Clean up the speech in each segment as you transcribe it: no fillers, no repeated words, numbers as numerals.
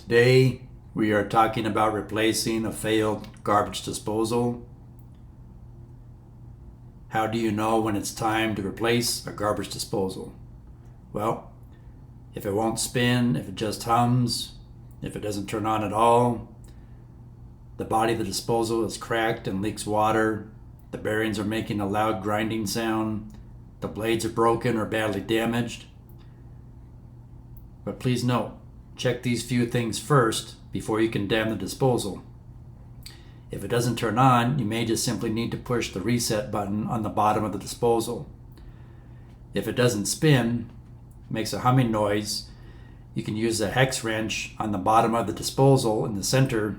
Today we are talking about replacing a failed garbage disposal. How do you know when it's time to replace a garbage disposal? Well, if it won't spin, if it just hums, if it doesn't turn on at all, the body of the disposal is cracked and leaks water, the bearings are making a loud grinding sound, the blades are broken or badly damaged. But please note, check these few things first before you condemn the disposal. If it doesn't turn on, you may just simply need to push the reset button on the bottom of the disposal. If it doesn't spin, makes a humming noise, you can use a hex wrench on the bottom of the disposal. In the center,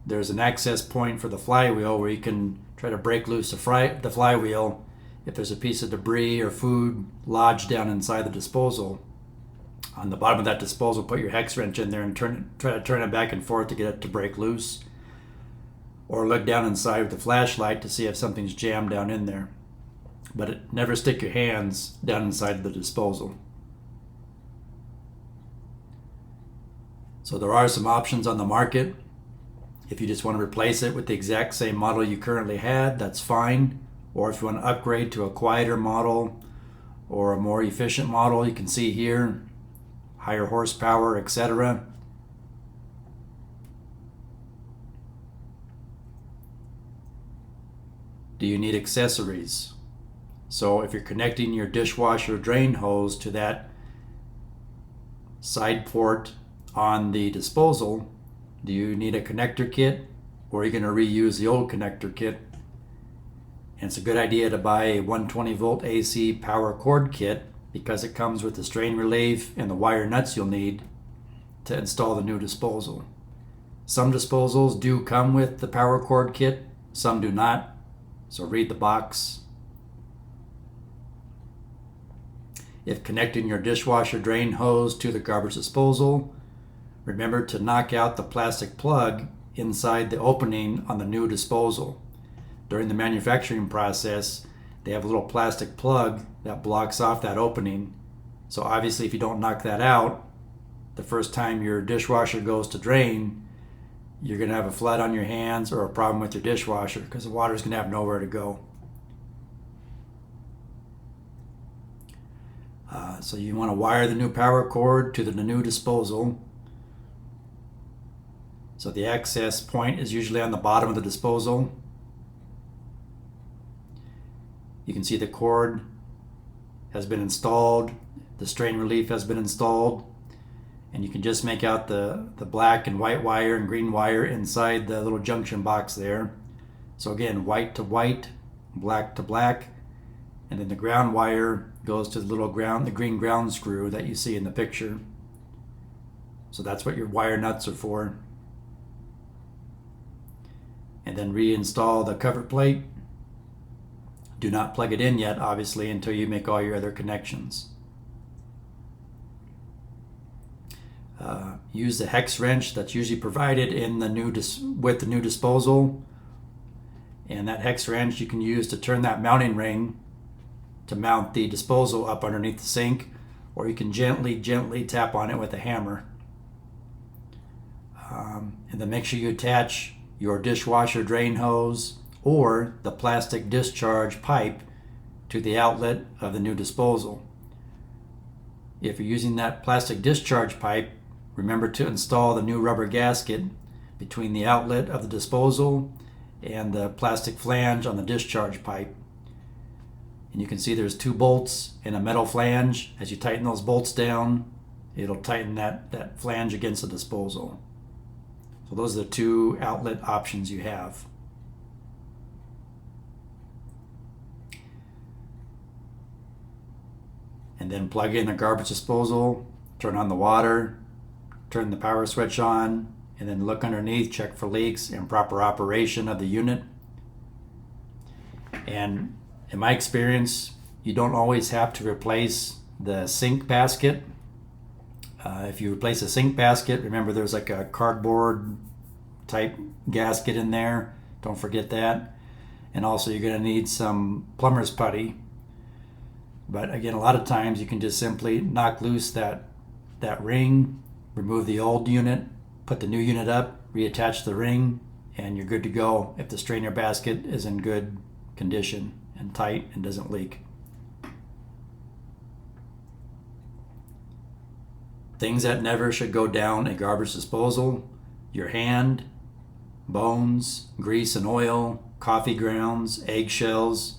there's an access point for the flywheel where you can try to break loose the flywheel if there's a piece of debris or food lodged down inside the disposal. On the bottom of that disposal, put your hex wrench in there and try to turn it back and forth to get it to break loose. Or look down inside with a flashlight to see if something's jammed down in there. But never stick your hands down inside the disposal. So there are some options on the market. If you just want to replace it with the exact same model you currently had, that's fine. Or if you want to upgrade to a quieter model or a more efficient model, you can see here, higher horsepower, etc. Do you need accessories? So if you're connecting your dishwasher drain hose to that side port on the disposal, do you need a connector kit, or are you going to reuse the old connector kit? And it's a good idea to buy a 120 volt AC power cord kit because it comes with the strain relief and the wire nuts you'll need to install the new disposal. Some disposals do come with the power cord kit, some do not, so read the box. If connecting your dishwasher drain hose to the garbage disposal, remember to knock out the plastic plug inside the opening on the new disposal. During the manufacturing process, they have a little plastic plug that blocks off that opening. So obviously if you don't knock that out, the first time your dishwasher goes to drain, you're going to have a flood on your hands or a problem with your dishwasher because the water's going to have nowhere to go. So you want to wire the new power cord to the new disposal. So the access point is usually on the bottom of the disposal. You can see the cord has been installed, the strain relief has been installed, and you can just make out the black and white wire and green wire inside the little junction box there. So again, white to white, black to black, and then the ground wire goes to the green ground screw that you see in the picture. So that's what your wire nuts are for. And then reinstall the cover plate. Do not plug it in yet, obviously, until you make all your other connections. Use the hex wrench that's usually provided in with the new disposal. And that hex wrench you can use to turn that mounting ring to mount the disposal up underneath the sink, or you can gently tap on it with a hammer. And then make sure you attach your dishwasher drain hose or the plastic discharge pipe to the outlet of the new disposal. If you're using that plastic discharge pipe, remember to install the new rubber gasket between the outlet of the disposal and the plastic flange on the discharge pipe. And you can see there's 2 bolts and a metal flange. As you tighten those bolts down, it'll tighten that flange against the disposal. So those are the 2 outlet options you have. And then plug in the garbage disposal, turn on the water, turn the power switch on, and then look underneath, check for leaks and proper operation of the unit. And in my experience, you don't always have to replace the sink basket. If you replace a sink basket, remember there's like a cardboard type gasket in there. Don't forget that. And also you're going to need some plumber's putty. But again, a lot of times you can just simply knock loose that ring, remove the old unit, Put the new unit up, reattach the ring, and you're good to go if the strainer basket is in good condition and tight and doesn't leak. Things that never should go down a garbage disposal: your hand, bones, grease and oil, coffee grounds, eggshells,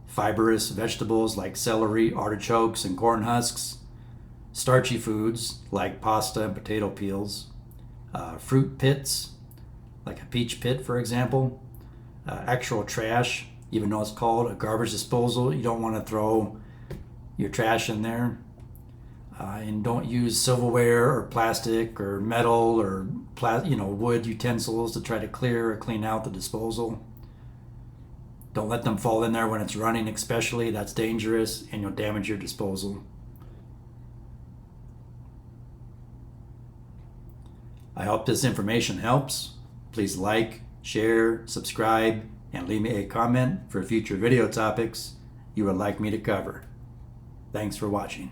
fibrous vegetables like celery, artichokes, and corn husks, starchy foods like pasta and potato peels, fruit pits like a peach pit, for example, actual trash. Even though it's called a garbage disposal, you don't want to throw your trash in there. And don't use silverware or plastic or metal or wood utensils to try to clear or clean out the disposal. Don't let them fall in there when it's running, especially. That's dangerous, and you'll damage your disposal. I hope this information helps. Please like, share, subscribe, and leave me a comment for future video topics you would like me to cover. Thanks for watching.